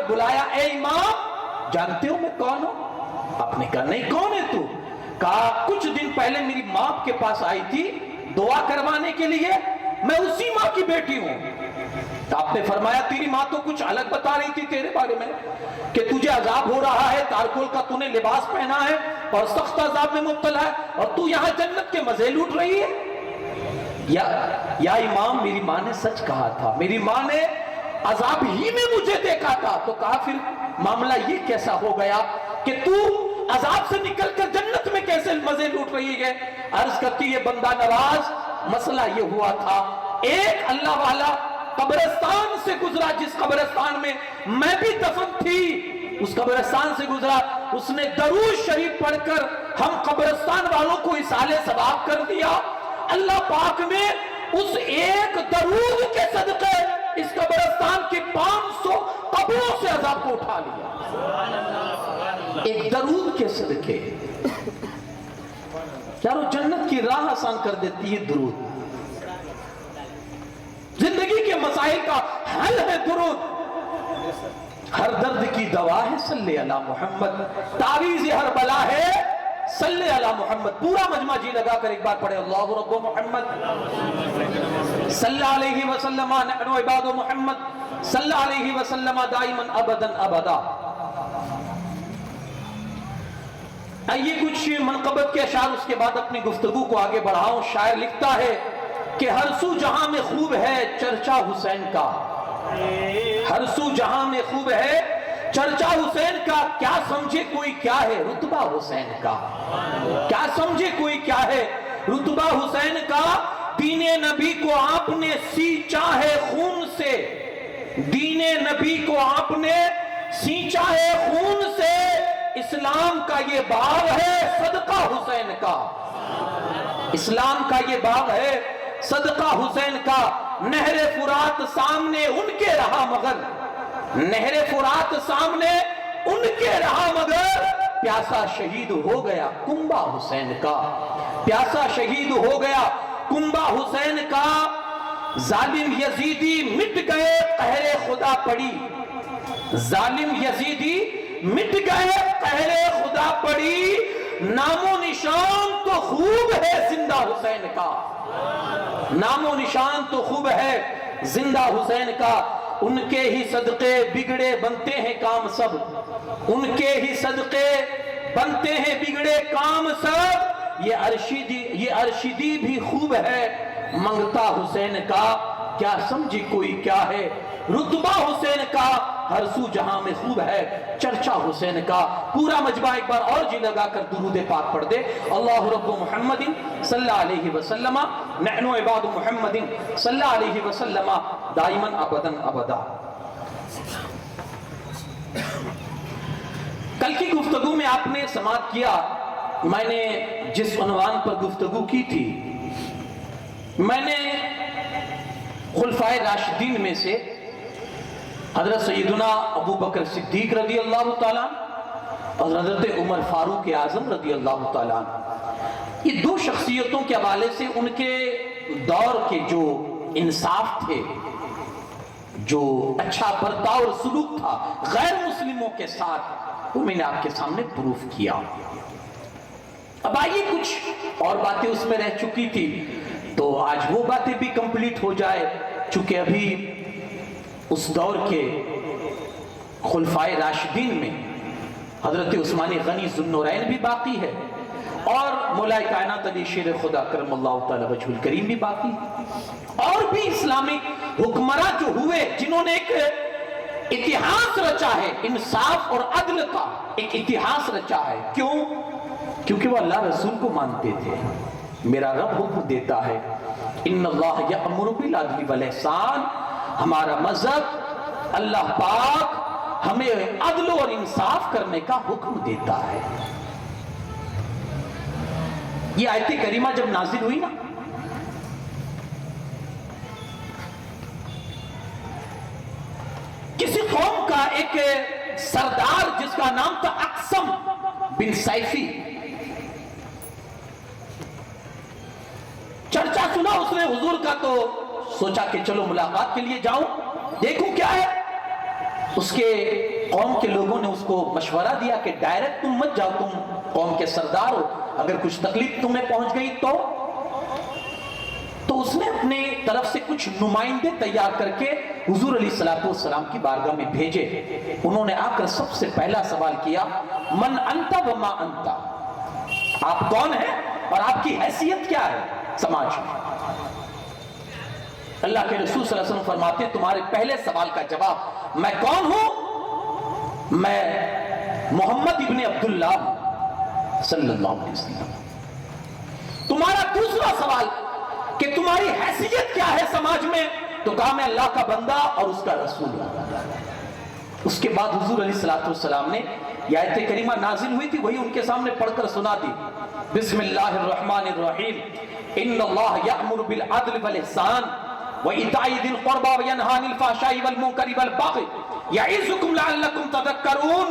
بلایا، اے امام جانتے ہو میں کون ہوں؟ آپ نے کہا نہیں، کون ہے تو؟ کہا کچھ دن پہلے میری ماں کے پاس آئی تھی دعا کروانے کے لیے، میں اسی ماں کی بیٹی ہوں۔ تو آپ نے فرمایا تیری ماں تو کچھ الگ بتا رہی تھی تیرے بارے میں، کہ تجھے عذاب ہو رہا ہے، تارکول کا تو نے لباس پہنا ہے اور سخت عذاب میں مبتلا ہے، اور تو یہاں جنت کے مزے لوٹ رہی ہے۔ یا امام میری ماں نے سچ کہا تھا، میری ماں نے عذاب ہی میں مجھے دیکھا تھا۔ تو کہا پھر معاملہ یہ کیسا ہو گیا کہ تو عذاب سے نکل کر جنت میں کیسے مزے لوٹ رہی ہے؟ عرض کرتی ہے بندہ نواز، مسئلہ یہ ہوا تھا، ایک اللہ والا قبرستان سے گزرا، جس قبرستان میں میں بھی دفن تھی، اس قبرستان سے گزرا، اس نے درود شریف پڑھ کر ہم قبرستان والوں کو اصالِ ثواب کر دیا۔ اللہ پاک نے اس ایک درود کے صدقے اس قبرستان کے 500 قبروں سے عذاب کو اٹھا لیا، ایک درود کے صدقے۔ یارو جنت کی راہ آسان کر دیتی ہے درود، زندگی کے مسائل کا حل ہے درود، ہر درد کی دوا ہے صلی علی محمد، تعویذ ہر بلا ہے صلی علی محمد۔ پورا مجمع جی لگا کر ایک بار پڑھے اللہ رب محمد صلی علیہ وسلم، نحن عباد محمد صلی علیہ وسلم دائما ابدا ابدا۔ آئیے کچھ منقبت کے اشعار، اس کے بعد اپنی گفتگو کو آگے بڑھاؤں۔ شاعر لکھتا ہے کہ ہر سو جہاں میں خوب ہے چرچا حسین کا، ہر سو جہاں میں خوب ہے چرچا حسین کا، کیا سمجھے کوئی کیا ہے رتبہ حسین کا، کیا سمجھے کوئی کیا ہے رتبہ حسین کا۔ دین نبی کو آپ نے سینچا ہے خون سے، دین نبی کو آپ نے سینچا ہے خون سے، اسلام کا یہ باغ ہے صدقہ حسین کا، اسلام کا یہ باغ ہے صدقہ حسین کا۔ نہر فرات سامنے ان کے رہا مگر، نہر فرات سامنے ان کے رہا مگر، پیاسا شہید ہو گیا کنبہ حسین کا، پیاسا شہید ہو گیا کنبہ حسین کا۔ ظالم یزیدی مٹ گئے قہر خدا پڑی، ظالم یزیدی مٹ گئے قہر خدا پڑی، نام و نشان تو خوب ہے زندہ حسین کا، نام و نشان تو خوب ہے زندہ حسین کا۔ ان کے ہی صدقے بگڑے بنتے ہیں کام سب، ان کے ہی صدقے بنتے ہیں بگڑے کام سب، یہ ارشدی بھی خوب ہے منگتا حسین کا، کیا سمجھی کوئی کیا ہے رتبہ حسین کا، ہر سو جہاں میں خوب ہے چرچا حسین کا۔ پورا مجمع ایک بار اور جی لگا کر درود پاک پڑھ دے، اللہ رب محمد صلی اللہ علیہ وسلم، نحن عباد محمد صلی اللہ علیہ وسلم دائما ابدا ابدا۔ کل کی گفتگو میں آپ نے سماعت کیا، میں نے جس عنوان پر گفتگو کی تھی، میں نے خلفائے راشدین میں سے حضرت سیدنا ابو بکر صدیق رضی اللہ تعالیٰ اور حضرت عمر فاروق اعظم رضی اللہ تعالیٰ، یہ دو شخصیتوں کے حوالے سے ان کے دور کے جو انصاف تھے، جو اچھا برتاؤ اور سلوک تھا غیر مسلموں کے ساتھ، وہ میں نے آپ کے سامنے پروف کیا۔ اب آئیے کچھ اور باتیں اس میں رہ چکی تھی تو آج وہ باتیں بھی کمپلیٹ ہو جائے، چونکہ ابھی اس دور کے خلفائے راشدین میں حضرت عثمان غنی ذو النورین بھی باقی ہے، اور مولا کائنات علی شیر خدا کرم اللہ تعالی وجہ الکریم بھی باقی، اور بھی اسلامی حکمراں جو ہوئے جنہوں نے ایک اتہاس رچا ہے، انصاف اور عدل کا ایک اتہاس رچا ہے۔ کیوں؟ کیونکہ وہ اللہ رسول کو مانتے تھے۔ میرا رب حکم دیتا ہے ان اللہ یأمر بالعدل والاحسان، ہمارا مذہب اللہ پاک ہمیں عدل اور انصاف کرنے کا حکم دیتا ہے۔ یہ آیت کریمہ جب نازل ہوئی نا، کسی قوم کا ایک سردار جس کا نام تھا اقسم بن سیفی، چرچا سنا اس نے حضور کا تو سوچا کہ چلو ملاقات کے لیے جاؤں، دیکھوں کیا ہے۔ اس کے قوم کے لوگوں نے اس کو مشورہ دیا کہ ڈائریکٹ تم مت جاؤ، تم قوم کے سردار ہو، اگر کچھ تکلیف تمہیں پہنچ گئی تو اس نے اپنے طرف سے کچھ نمائندے تیار کر کے حضور علیہ السلام کی بارگاہ میں بھیجے۔ انہوں نے آ کر سب سے پہلا سوال کیا، من انت وما انت، آپ کون ہیں اور آپ کی حیثیت کیا ہے سماج میں؟ اللہ کے رسول صلی اللہ علیہ وسلم فرماتے ہیں تمہارے پہلے سوال کا جواب میں کون ہوں؟ میں محمد ابن عبداللہ صلی اللہ علیہ وسلم۔ تمہارا دوسرا سوال کہ تمہاری حیثیت کیا ہے سماج میں؟ تو کہا میں اللہ کا بندہ اور اس کا رسول ہوں۔ اس کے بعد حضور علیہ السلام نے یہ آیت کریمہ نازل ہوئی تھی، وہی ان کے سامنے پڑھ کر سنا دی، بسم اللہ الرحمن الرحیم، ان اللہ یأمر بالعدل والاحسان وإیتاء ذی القربى وینہی عن الفحشاء والمنکر والبغی یعظکم لعلکم تذکرون۔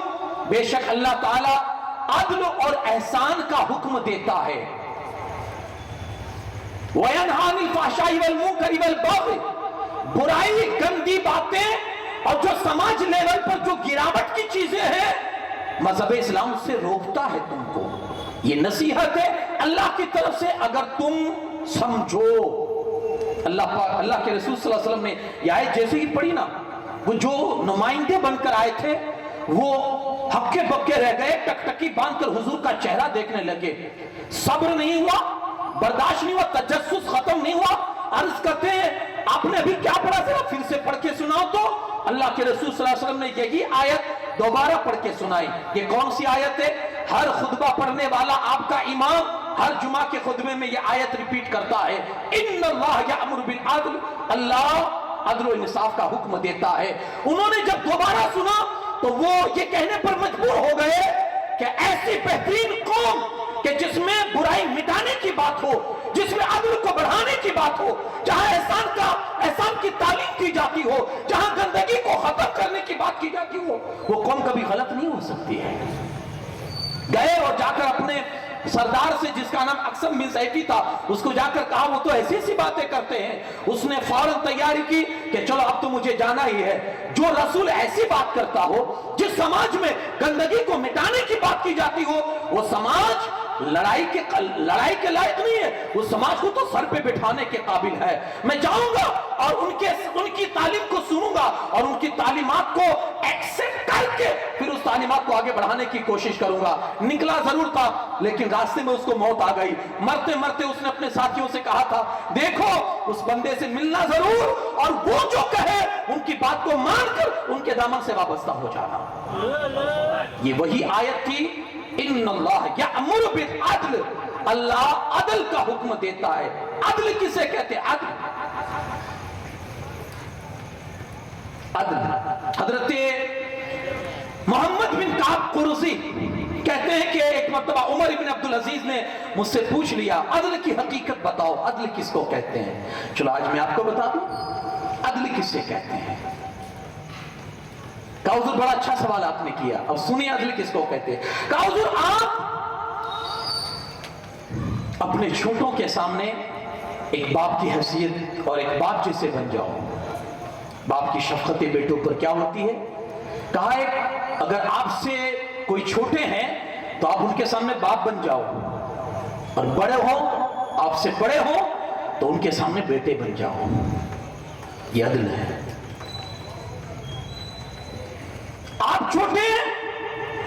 بے شک اللہ تعالی عدل اور احسان کا حکم دیتا ہے، وَيَنْهَا عَنِ الْفَحْشَاءِ وَالْمُنكَرِ وَالْبَغْيِ، برائی گندی باتیں اور جو سماج لیول پر جو گراوٹ کی چیزیں ہیں مذہب اسلام سے روکتا ہے تم کو۔ یہ نصیحت ہے اللہ کی طرف سے، اگر تم سمجھو۔ اللہ کے رسول صلی اللہ علیہ وسلم نے یہ آیت جیسے ہی پڑھی نا، وہ جو نمائندے بن کر آئے تھے وہ ہکے بکے رہ گئے، ٹکٹکی باندھ کر حضور کا چہرہ دیکھنے لگے۔ صبر نہیں ہوا، برداشت نہیں ہوا، تجسس ختم نہیں ہوا۔ عرض کرتے ہیں آپ نے ابھی کیا پڑھا، ذرا پھر سے پڑھ کے سناؤ تو۔ اللہ کے رسول صلی اللہ علیہ وسلم نے یہی آیت دوبارہ پڑھ کے سنائی۔ یہ کون سی آیت ہے؟ ہر خطبہ پڑھنے والا آپ کا امام ہر جمعہ کے خطبے میں یہ آیت ریپیٹ کرتا ہے، ان اللہ یأمر بالعدل، اللہ عدل و انصاف کا حکم دیتا ہے۔ انہوں نے جب دوبارہ سنا تو وہ یہ کہنے پر مجبور ہو گئے کہ ایسی بہترین قوم کہ جس میں برائی مٹانے کی بات ہو، جس میں عدل کو بڑھانے کی بات ہو، جہاں احسان کی تعلیم کی جاتی ہو، جہاں گندگی کو ختم کرنے کی بات کی جاتی ہو، وہ قوم کبھی غلط نہیں ہو سکتی ہے۔ گئے اور جا کر اپنے سردار سے جس کا نام اقسم بن سیفی تھا، اس کو جا کر کہا وہ تو ایسی سی باتیں کرتے ہیں۔ اس نے فوراً تیاری کی کہ چلو اب تو مجھے جانا ہی ہے۔ جو رسول ایسی بات کرتا ہو، جس سماج میں گندگی کو مٹانے کی بات کی جاتی ہو، وہ سماج لڑائی کے لائق نہیں ہے، وہ سماج کو تو سر پہ بٹھانے کے قابل ہے۔ میں جاؤں گا اور ان کی تعلیم کو سنوں گا اور ان کی تعلیمات کو ایکسپٹ کر کے پھر اس تعلیمات کو آگے بڑھانے کی کوشش کروں گا۔ نکلا ضرور تھا لیکن راستے میں اس کو موت آ گئی۔ مرتے مرتے اس نے اپنے ساتھیوں سے کہا تھا دیکھو اس بندے سے ملنا ضرور اور وہ جو کہے ان کی بات کو مان کر ان کے دامن سے وابستہ ہو جانا۔ یہ وہی آیت تھی، ان اللہ یأمر بالعدل، اللہ عدل کا حکم دیتا ہے۔ عدل کسے کہتے ہیں؟ عدل حضرت محمد بن کعب قرظی کہتے ہیں کہ ایک مرتبہ عمر بن عبدالعزیز نے مجھ سے پوچھ لیا عدل کی حقیقت بتاؤ، عدل کس کو کہتے ہیں؟ چلو آج میں آپ کو بتا دوں عدل کسے کہتے ہیں۔ کہا حضور بڑا اچھا سوال آپ نے کیا، اب سنیے عدل کس کو کہتے ہیں۔ کہا حضور آپ اپنے چھوٹوں کے سامنے ایک باپ کی حیثیت اور ایک باپ جیسے بن جاؤ۔ باپ کی شفقت بیٹوں پر کیا ہوتی ہے؟ کہا ایک اگر آپ سے کوئی چھوٹے ہیں تو آپ ان کے سامنے باپ بن جاؤ، اور بڑے ہو آپ سے بڑے ہو تو ان کے سامنے بیٹے بن جاؤ۔ یہ عدل ہے۔ آپ چھوٹے ہیں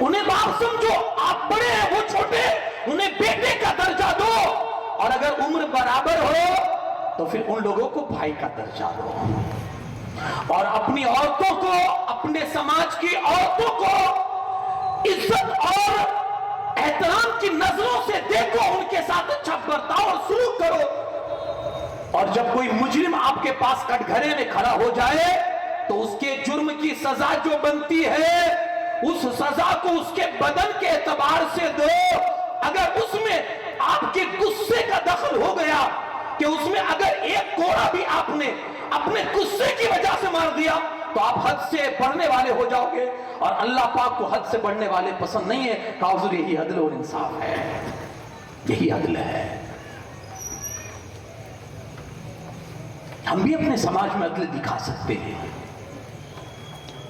انہیں باپ سمجھو، آپ بڑے ہیں وہ چھوٹے انہیں بیٹے کا درجہ دو، اور اگر عمر برابر ہو تو پھر ان لوگوں کو بھائی کا درجہ دو۔ اور اپنی عورتوں کو، اپنے سماج کی عورتوں کو عزت اور احترام کی نظروں سے دیکھو، ان کے ساتھ اچھا برتاؤ اور سلوک کرو۔ اور جب کوئی مجرم آپ کے پاس کٹ گھرے میں کھڑا ہو جائے تو اس کے جرم کی سزا جو بنتی ہے اس سزا کو اس کے بدن کے اعتبار سے دو۔ اگر اس میں آپ کے غصے کا دخل ہو گیا کہ اس میں اگر ایک کوڑا بھی آپ نے اپنے غصے کی وجہ سے مار دیا تو آپ حد سے بڑھنے والے ہو جاؤ گے، اور اللہ پاک کو حد سے بڑھنے والے پسند نہیں ہے۔ کہا حضور یہی عدل اور انصاف ہے، یہی عدل ہے۔ ہم بھی اپنے سماج میں عدل دکھا سکتے ہیں۔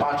5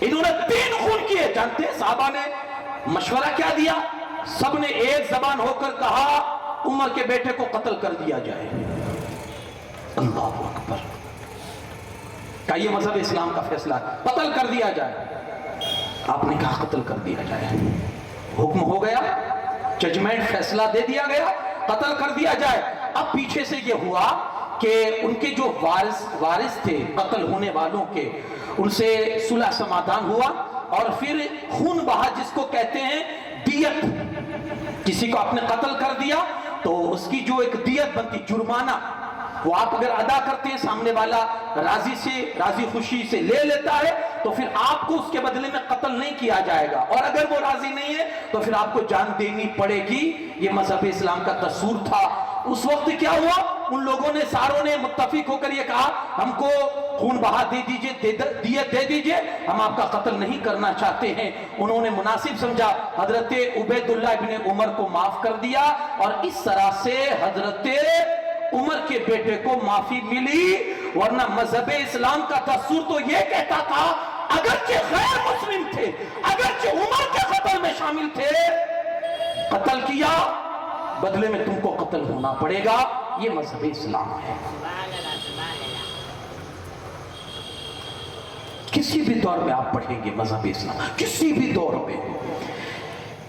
انہوں نے 3 خون کیے. جانتے ہیں صحابہ نے مشورہ کیا دیا؟ سب نے ایک زبان ہو کر کہا عمر کے بیٹے کو قتل کر دیا جائے. اللہ اکبر. کہ یہ مذہب اسلام کا فیصلہ ہے، قتل کر دیا جائے. آپ نے کہا قتل کر دیا جائے. حکم ہو گیا، ججمنٹ فیصلہ دے دیا گیا، قتل کر دیا جائے. اب پیچھے سے یہ ہوا کہ ان کے جو وارث تھے قتل ہونے والوں کے، ان سے صلح سمادھان ہوا اور پھر خون بہا، جس کو کہتے ہیں دیت. کسی کو آپ نے قتل کر دیا تو اس کی جو ایک دیت بنتی، جرمانہ، وہ آپ اگر ادا کرتے ہیں، سامنے والا راضی خوشی سے لے لیتا ہے، تو پھر آپ کو اس کے بدلے میں قتل نہیں کیا جائے گا. اور اگر وہ راضی نہیں ہے تو پھر آپ کو جان دینی پڑے گی. یہ مذہب اسلام کا دستور تھا. اس وقت کیا ہوا؟ ان لوگوں نے، ساروں نے متفق ہو کر یہ کہا ہم کو خون بہا دے دیجئے، دیت دے دیجئے، ہم آپ کا قتل نہیں کرنا چاہتے ہیں. انہوں نے مناسب سمجھا، حضرت عبید اللہ ابن عمر کو معاف کر دیا اور اس طرح سے حضرت عمر کے بیٹے کو معافی ملی. ورنہ مذہب اسلام کا دستور تو یہ کہتا تھا اگرچہ غیر مسلم تھے، اگرچہ عمر کے قتل میں شامل تھے، قتل کیا بدلے میں تم کو قتل ہونا پڑے گا. یہ مذہب اسلام ہے. کسی بھی دور میں آپ پڑھیں گے مذہب اسلام، کسی بھی دور میں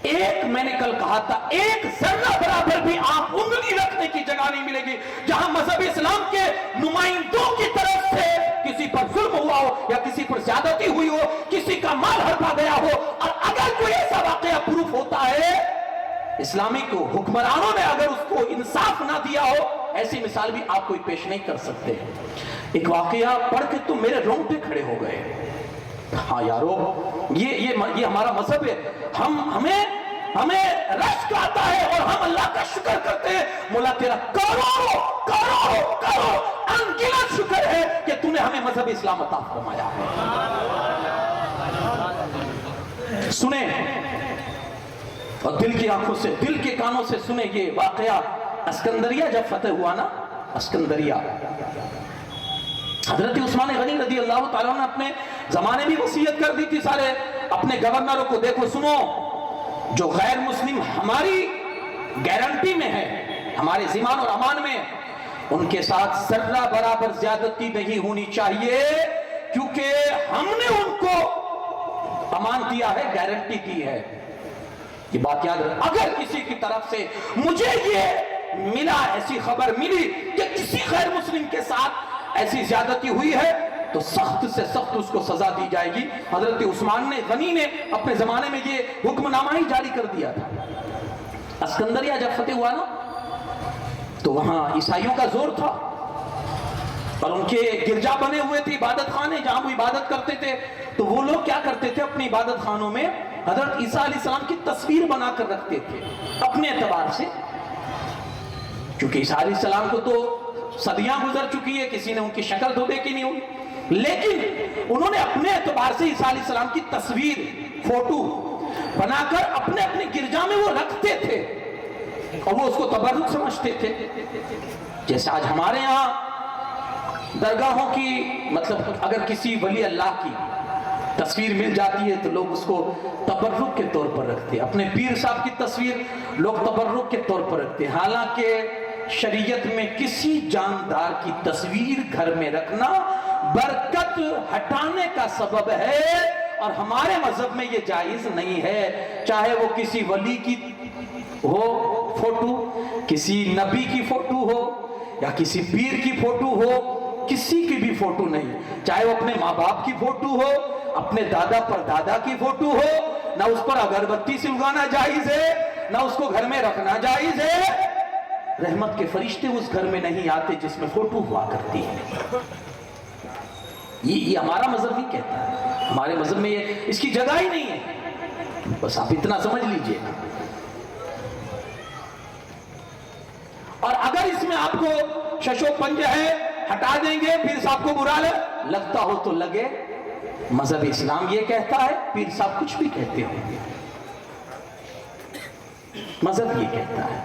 ایک، میں نے کل کہا تھا، ایک ذرہ برابر بھی آپ انگلی رکھنے کی جگہ نہیں ملے گی جہاں مذہب اسلام کے نمائندوں کی طرف سے کسی پر ظلم ہوا ہو یا کسی پر زیادتی ہوئی ہو، کسی کا مال ہڑپا گیا ہو. اور اگر کوئی ایسا واقعہ پروف ہوتا ہے، اسلامی کو حکمرانوں نے اگر اس کو انصاف نہ دیا ہو، ایسی مثال بھی آپ کوئی پیش نہیں کر سکتے. ایک واقعہ پڑھ کے تو میرے رونگٹے کھڑے ہو گئے. ہاں یارو، یہ ہمارا مذہب ہے. ہمیں رشک آتا ہے اور ہم اللہ کا شکر کرتے ہیں. مولا تیرا کروڑوں انگنت شکر ہے کہ تو نے ہمیں مذہب اسلام عطا فرمایا ہے. سنیں اور دل کی آنکھوں سے، دل کے کانوں سے سنیں یہ واقعہ. اسکندریہ جب فتح ہوا نا، اسکندریہ، حضرت عثمان غنی رضی اللہ تعالیٰ نے اپنے زمانے میں وصیت کر دی تھی سارے اپنے گورنروں کو، دیکھو سنو، جو غیر مسلم ہماری گارنٹی میں ہے، ہمارے ذمہ اور امان میں، ان کے ساتھ ذرہ برابر زیادتی نہیں ہونی چاہیے، کیونکہ ہم نے ان کو امان دیا ہے، گارنٹی دی ہے. یہ بات یاد رکھ. اگر کسی کی طرف سے مجھے یہ ملا، ایسی خبر ملی کہ کسی غیر مسلم کے ساتھ ایسی زیادتی ہوئی ہے، تو سخت سے سخت اس کو سزا دی جائے گی. حضرت عثمان غنی نے اپنے زمانے میں یہ حکم نامہ ہی جاری کر دیا تھا. اسکندریہ جب فتح ہوا نا، تو وہاں عیسائیوں کا زور تھا اور ان کے گرجا بنے ہوئے تھے، عبادت خانے جہاں وہ عبادت کرتے تھے. تو وہ لوگ کیا کرتے تھے، اپنی عبادت خانوں میں حضرت عیسیٰ علیہ السلام کی تصویر بنا کر رکھتے تھے اپنے اعتبار سے. کیونکہ عیسیٰ علیہ السلام کو تو صدیاں گزر چکی ہے، کسی نے ان کی شکل تو دیکھی نہیں ہوئی، لیکن انہوں نے اپنے اعتبار سے عیسیٰ علیہ السلام کی تصویر، فوٹو بنا کر اپنے اپنے گرجا میں وہ رکھتے تھے اور وہ اس کو تبرک سمجھتے تھے. جیسے آج ہمارے یہاں درگاہوں کی، مطلب اگر کسی ولی اللہ کی تصویر مل جاتی ہے تو لوگ اس کو تبرک کے طور پر رکھتے ہیں. اپنے پیر صاحب کی تصویر لوگ تبرک کے طور پر رکھتے ہیں. حالانکہ شریعت میں کسی جاندار کی تصویر گھر میں رکھنا برکت ہٹانے کا سبب ہے، اور ہمارے مذہب میں یہ جائز نہیں ہے. چاہے وہ کسی ولی کی ہو فوٹو، کسی نبی کی فوٹو ہو یا کسی پیر کی فوٹو ہو، کسی کی بھی فوٹو نہیں. چاہے وہ اپنے ماں باپ کی فوٹو ہو، اپنے دادا پر دادا کی فوٹو ہو، نہ اس پر اگربتی سے اگانا جائز ہے، نہ اس کو گھر میں رکھنا جائز ہے. رحمت کے فرشتے اس گھر میں نہیں آتے جس میں فوٹو ہوا کرتی ہے. یہ ہمارا مذہب نہیں کہتا ہے. ہمارے مذہب میں اس کی جگہ ہی نہیں ہے. بس آپ اتنا سمجھ لیجئے. اور اگر اس میں آپ کو شش و پنج ہے، ہٹا دیں گے، پیر صاحب کو برا لگتا ہو تو لگے. مذہب اسلام یہ کہتا ہے، پیر صاحب کچھ بھی کہتے ہیں، مذہب یہ کہتا ہے.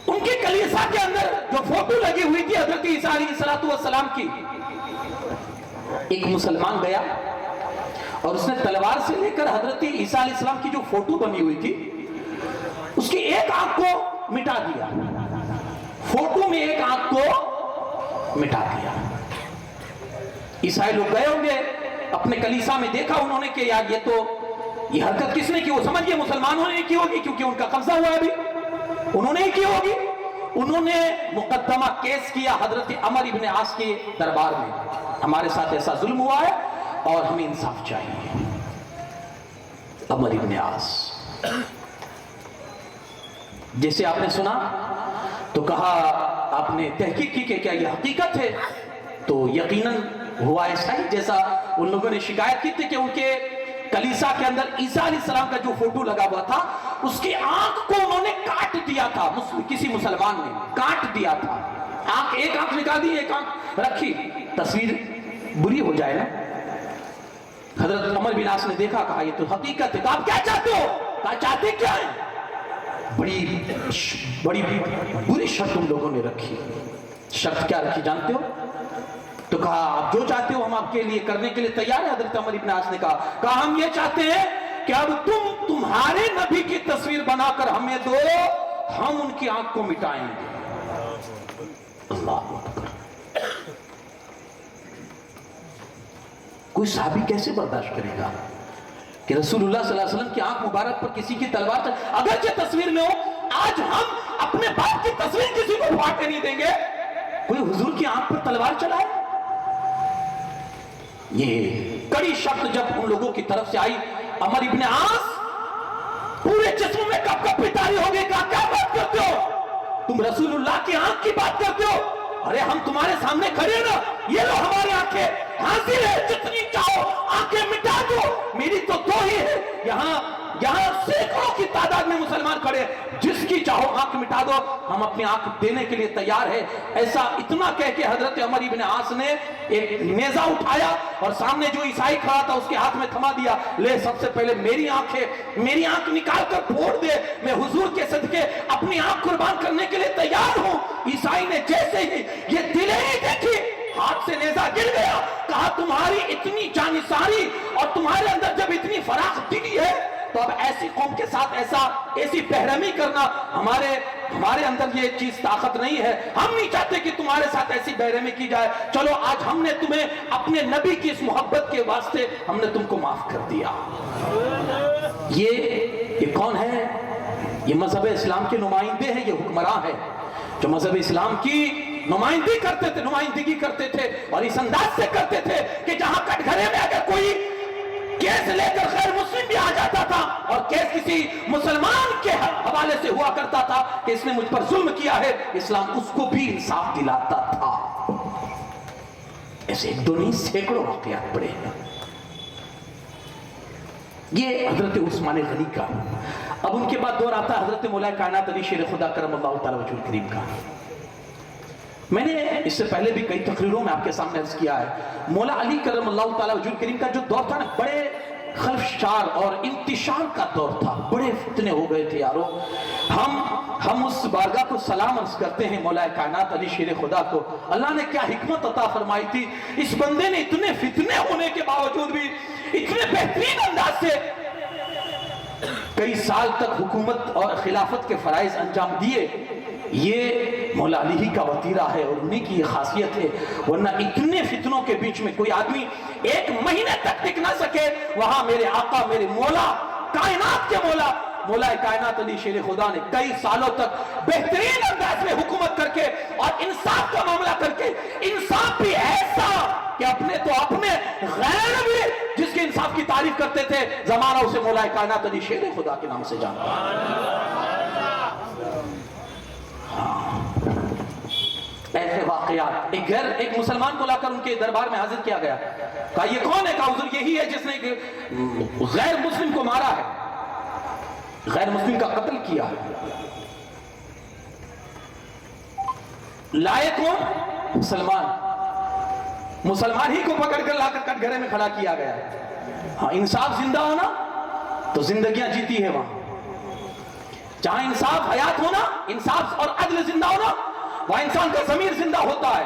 ان کے کلیسا کے اندر جو فوٹو لگی ہوئی تھی حضرت عیسیٰ علیہ السلام کی، ایک مسلمان گیا اور اس نے تلوار سے لے کر حضرت عیسیٰ علیہ السلام کی جو فوٹو بنی ہوئی تھی اس کی ایک آنکھ کو مٹا دیا، فوٹو میں ایک آنکھ کو مٹا دیا۔ عیسائی لوگ گئے ہوں گے، اپنے کلیسا میں دیکھا انہوں نے کہ یار یہ حرکت کس نے کی؟ وہ سمجھ گئے مسلمانوں نے کی ہوگی کیونکہ ان کا قبضہ ہوا ہے، ابھی انہوں نے کی ہوگی۔ انہوں نے مقدمہ کیس کیا حضرت عمر ابن عاص کے دربار میں، ہمارے ساتھ ایسا ظلم ہوا ہے اور ہمیں انصاف چاہیے۔ عمر ابن عاص جیسے آپ نے سنا تو کہا آپ نے تحقیق کی کہ کیا یہ حقیقت ہے؟ تو یقیناً ہوا ایسا ہی جیسا ان لوگوں نے شکایت کی تھی کہ ان کے کلیسا کے اندر عیسیٰ علیہ السلام کا جو فوٹو لگا ہوا تھا اس کی آنکھ کو انہوں نے کاٹ دیا تھا، کسی مسلمان نے کاٹ دیا تھا، ایک آنکھ نکال دی، ایک آنکھ رکھی۔ تصویر بری ہو جائے نا۔ حضرت عمر بن عاص نے دیکھا، کہا یہ تو حقیقت ہے۔ کہا آپ کیا چاہتے ہو؟ کہا چاہتے کیا ہے؟ بڑی بری شرط ان لوگوں نے رکھی۔ شرط کیا رکھی جانتے ہو؟ تو کہا آپ جو چاہتے ہو ہم آپ کے لیے کرنے کے لیے تیار ہیں۔ حضرت عمر بن عاص نے کہا ہم یہ چاہتے ہیں کہ اب تمہارے نبی کی تصویر بنا کر ہمیں دو، ہم ان کی آنکھ کو مٹائیں گے۔ اللہ اکبر! کوئی صحابی کیسے برداشت کرے گا کہ رسول اللہ صلی اللہ علیہ وسلم کی آنکھ مبارک پر کسی کی تلوار چل، اگرچہ تصویر میں ہو، آج ہم اپنے باپ کی تصویر کسی کو اٹھا کے نہیں دیں گے، کوئی حضور کی آنکھ پر تلوار چلائے؟ یہ کڑی شرط جب ان لوگوں کی طرف سے آئی، عمر ابن عاص پورے جسم میں کپ کپ پٹاری ہو گئی۔ کہا کیا بات کرتے ہو؟ تم رسول اللہ کی آنکھ کی بات کرتے ہو؟ ارے ہم تمہارے سامنے کھڑے نا، یہ لو ہماری آنکھیں، حاضر ہے، جتنی چاہو آنکھیں مٹا دو، میری تو دو ہی ہے۔ یہاں سینکڑوں کی تعداد میں مسلمان کھڑے، جس کی چاہو آنکھ مٹا دو، ہم اپنی آنکھ دینے کے لیے تیار ہے۔ ایسا اتنا کہہ کے حضرت عمر ابن عاص نے ایک نیزہ اٹھایا اور سامنے جو عیسائی کھڑا تھا اس کے ہاتھ میں تھما دیا، لے سب سے پہلے میری آنکھ ہے، میری آنکھ نکال کر پھوڑ دے، میں حضور کے صدقے اپنی آنکھ قربان کرنے کے لیے تیار ہوں۔ عیسائی نے جیسے ہی یہ دلیں ہی دیکھی، ہاتھ سے نیزہ گر گیا۔ کہا تمہاری اتنی جانثاری اور تمہارے اندر جب اتنی فراخ دلی ہے تو اب ایسی قوم کے ساتھ ایسی بہرمی کرنا ہمارے اندر یہ چیز طاقت نہیں ہے، ہم نہیں چاہتے کہ تمہارے ساتھ ایسی بہرمی کی جائے، چلو آج ہم نے تمہیں اپنے نبی کی اس محبت کے واسطے ہم نے تم کو معاف کر دیا۔ یہ کون ہے؟ یہ مذہب اسلام کے نمائندے ہیں، یہ حکمراں ہیں جو مذہب اسلام کی نمائندگی کرتے تھے اور اس انداز سے کرتے تھے کہ جہاں کٹگھرے میں اگر کوئی کیس لے کر غیر مسلم بھی آ جاتا تھا اور کیس کسی مسلمان کے حوالے سے ہوا کرتا تھا کہ اس نے مجھ پر ظلم کیا ہے، اسلام اس کو بھی انصاف دلاتا تھا۔ ایسے ایک دو نہیں سینکڑوں واقعات پڑے ہیں۔ یہ حضرت عثمان غنی کا۔ اب ان کے بعد دور آتا ہے حضرت مولا کائنات علی شیر خدا کرم اللہ تعالی وجہ الکریم کا۔ میں نے اس سے پہلے بھی کئی تقریروں میں آپ کے سامنے عرض کیا ہے، مولا علی کرم اللہ تعالی وجہ الکریم کا جو دور تھا نا، بڑے خلفشار اور انتشار کا دور تھا، بڑے فتنے ہو گئے تھے یارو۔ ہم اس بارگاہ کو سلام عرض کرتے ہیں مولا کائنات علی شیر خدا کو، اللہ نے کیا حکمت عطا فرمائی تھی، اس بندے نے اتنے فتنے ہونے کے باوجود بھی اتنے بہترین انداز سے کئی سال تک حکومت اور خلافت کے فرائض انجام دیے۔ یہ مولا علی کا وطیرہ ہے اور انہی کی یہ خاصیت ہے، ورنہ اتنے فتنوں کے بیچ میں کوئی آدمی ایک مہینے تک ٹک نہ سکے، وہاں میرے آقا، میرے مولا، کائنات کے مولا کائنات علی شیر خدا نے کئی سالوں تک بہترین انداز میں حکومت کر کے اور انصاف کا معاملہ کر کے، انصاف بھی ایسا کہ اپنے غیر بھی جس کے انصاف کی تعریف کرتے تھے، زمانہ اسے مولا کائنات علی شیر خدا کے نام سے جانتا ہے۔ ایسے واقعات، ایک مسلمان کو لا کر ان کے دربار میں حاضر کیا گیا، کہا یہ کون ہے؟ کہا حضور یہی ہے جس نے غیر مسلم کو مارا ہے، غیر مسلم کا قتل کیا ہے۔ لائے کون؟ مسلمان ہی کو پکڑ کر لا کر کٹ گھرے میں کھڑا کیا گیا ہے۔ ہاں، انصاف زندہ ہونا تو زندگیاں جیتی ہے وہاں، جہاں انصاف حیات ہونا، انصاف اور عدل زندہ ہونا، وہاں انسان کا ضمیر زندہ ہوتا ہے۔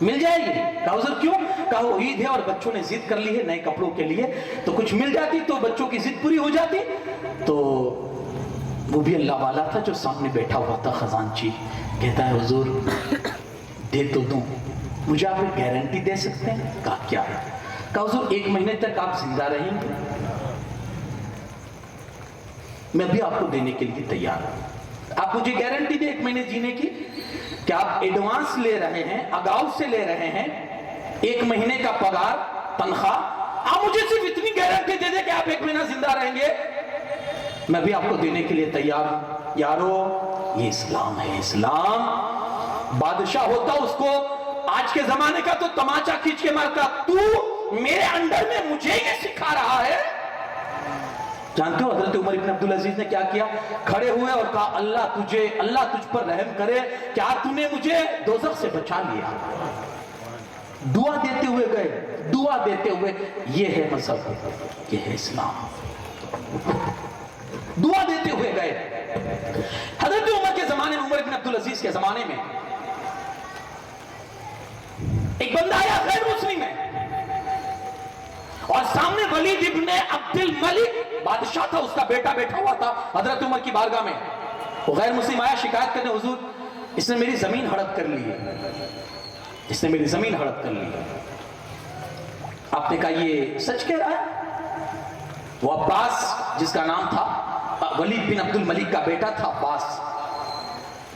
مل جائے گی؟ کہا حضور کیوں؟ کہا وہ عید ہے اور بچوں نے ضد کر لی ہے نئے کپڑوں کے لیے، تو کچھ مل جاتی تو بچوں کی ضد پوری ہو جاتی۔ تو وہ بھی اللہ والا تھا جو سامنے بیٹھا ہوا تھا خزانچی، کہتا ہے حضور دے تو دوں، مجھے آپ ایک گارنٹی دے سکتے ہیں؟ کہا کیا ہے؟ کہا حضور 1 مہینے تک آپ زندہ رہیں گے، میں بھی آپ کو دینے کے لیے تیار ہوں، آپ مجھے گارنٹی دیں 1 مہینے جینے کی، کہ آپ ایڈوانس لے رہے ہیں، اگاؤ سے لے رہے ہیں 1 مہینے کا پگار تنخواہ، آپ مجھے صرف اتنی گارنٹی دے دیں کہ آپ 1 مہینہ زندہ رہیں گے، میں بھی آپ کو دینے کے لیے تیار ہوں۔ یارو یہ اسلام ہے، اسلام بادشاہ ہوتا اس کو آج کے زمانے کا تو تماچا کھینچ کے مارتا، تو میرے انڈر میں مجھے یہ سکھا رہا ہے۔ جانتے ہو حضرت عمر بن عبدالعزیز نے کیا کیا؟ کھڑے ہوئے اور کہا اللہ تجھ پر رحم کرے، کیا تو نے مجھے دوزخ سے بچا لیا؟ دعا دیتے ہوئے گئے، دعا دیتے ہوئے، یہ ہے مذہب، یہ ہے اسلام، دعا دیتے ہوئے گئے۔ حضرت عمر کے زمانے میں، عمر بن عبدالعزیز کے زمانے میں ایک بندہ آیا غیر مسلم ہے، اور سامنے ولید ابن عبد الملک بادشاہ تھا، اس کا بیٹا بیٹھا ہوا تھا حضرت عمر کی بارگاہ میں۔ وہ غیر مسلم آیا شکایت کرنے، حضور اس نے میری زمین ہڑپ کر لی ہے، اس نے میری زمین ہڑپ کر لی ہے۔ آپ نے کہا یہ سچ کہہ رہا ہے؟ وہ عباس جس کا نام تھا، ولید بن عبد الملک کا بیٹا تھا عباس،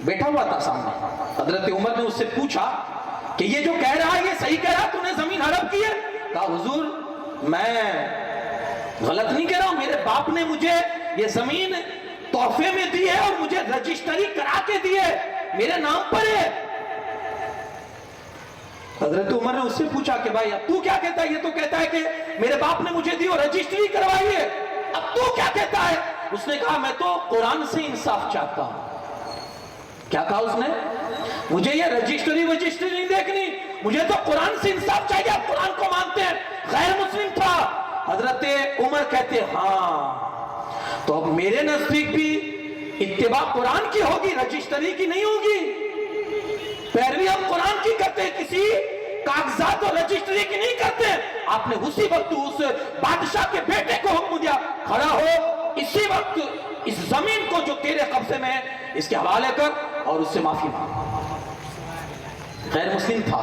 بیٹھا ہوا تھا سامنے۔ حضرت عمر نے اس سے پوچھا کہ یہ جو کہہ رہا ہے یہ صحیح کہہ رہا ہے، تو نے زمین ہڑپ کی ہے؟ کہا حضور میں غلط نہیں کہہ رہا ہوں، میرے باپ نے مجھے یہ زمین تحفے میں دی ہے اور مجھے رجسٹری کرا کے دی ہے، میرے نام پر ہے۔ حضرت عمر نے اس سے پوچھا کہ بھائی اب تو کیا کہتا ہے؟ یہ تو کہتا ہے کہ میرے باپ نے مجھے دی اور رجسٹری کروائی ہے، اب تو کیا کہتا ہے؟ اس نے کہا میں تو قرآن سے انصاف چاہتا ہوں۔ کیا کہا اس نے؟ مجھے یہ رجسٹری نہیں دیکھنی، مجھے تو قرآن سے انصاف چاہیے، آپ قرآن کو مانتے ہیں۔ غیر مسلم تھا۔ حضرت عمر کہتے ہاں تو اب میرے نزدیک بھی اتباع قرآن کی ہوگی، رجسٹری کی نہیں ہوگی، پیروی ہم قرآن کی کرتے ہیں، کسی کاغذات اور رجسٹری کی نہیں کرتے۔ آپ نے اسی وقت اس بادشاہ کے بیٹے کو حکم دیا، کھڑا ہو، اسی وقت اس زمین کو جو تیرے قبضے میں ہے اس کے حوالے کر اور اس سے معافی مانگ۔ غیر مسلم تھا،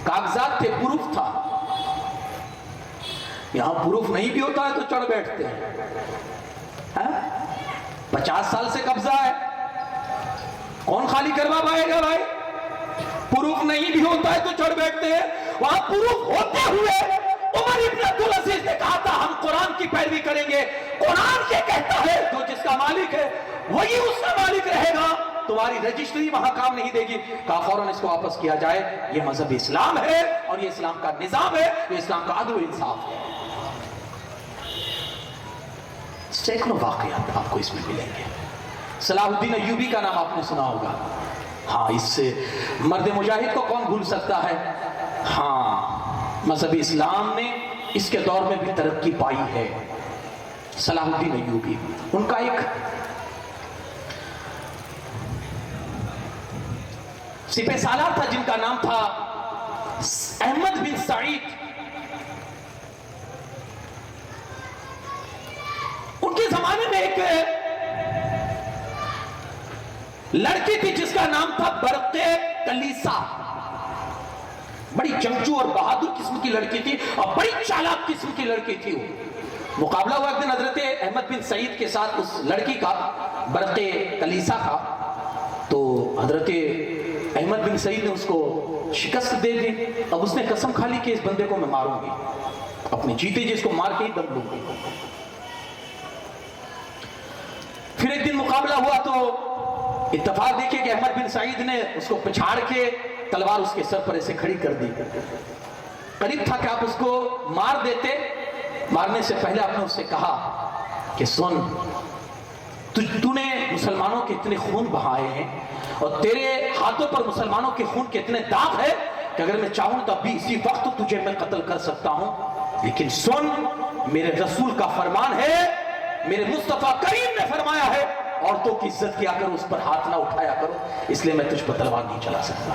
کاغذات تھے، پروف تھا۔ یہاں پروف نہیں بھی ہوتا ہے تو چڑھ بیٹھتے ہیں۔ 50 سال سے قبضہ ہے، کون خالی کروا پائے گا بھائی؟ پروف نہیں بھی ہوتا ہے تو چڑھ بیٹھتے ہیں۔ وہاں پروف ہوتے ہوئے عمر ابن عبدالعزیز نے کہا تھا ہم قرآن کی پیروی کریں گے، قرآن یہ کہتا ہے جو جس کا مالک ہے وہی اس کا مالک رہے گا، تمہاری رجسٹری وہاں کام نہیں دے گی۔ کہا فوراً اس کو واپس کیا جائے، یہ مذہب اسلام ہے اور یہ اسلام کا نظام ہے، یہ اسلام کا عدل و انصاف ہے۔ سینکڑوں واقعات آپ کو اس میں ملیں گے۔ صلاح الدین ایوبی کا نام آپ نے سنا ہوگا، ہاں اس سے مرد مجاہد کو کون بھول سکتا ہے؟ ہاں مذہب اسلام نے اس کے دور میں بھی ترقی پائی ہے۔ صلاح الدین ایوبی، ان کا ایک سپہ سالار تھا جن کا نام تھا احمد بن سعید۔ ان کے زمانے میں ایک لڑکی تھی جس کا نام تھا برقع کلیسا، بڑی جنگجو اور بہادر قسم کی لڑکی تھی اور بڑی چالاک قسم کی لڑکی تھی۔ وہ مقابلہ ہوا ایک دن حضرت احمد بن سعید کے ساتھ اس لڑکی کا، برقع کلیسا کا، تو حضرت احمد بن سعید نے اس کو شکست دے دی۔ اب اس نے قسم کھا لی کہ اس بندے کو میں ماروں گی، اپنے جیتے جی اس کو مار کے ہی دم لوں گی۔ پھر ایک دن مقابلہ ہوا تو اتفاق دیکھیں کہ احمد بن سعید نے اس کو پچھاڑ کے تلوار اس کے سر پر ایسے کھڑی کر دی۔ قریب تھا کہ آپ اس کو مار دیتے، مارنے سے پہلے آپ نے اس سے کہا کہ سن، تو نے مسلمانوں کے اتنے خون بہائے ہیں اور تیرے ہاتھوں پر مسلمانوں کے خون کے اتنے داغ ہے کہ اگر میں چاہوں تو ابھی اسی وقت تجھے میں قتل کر سکتا ہوں، لیکن سن، میرے رسول کا فرمان ہے، میرے مصطفیٰ کریم نے فرمایا ہے عورتوں کی عزت کیا کرو، اس پر ہاتھ نہ اٹھایا کرو، اس لیے میں تجھ پر تلوار نہیں چلا سکتا۔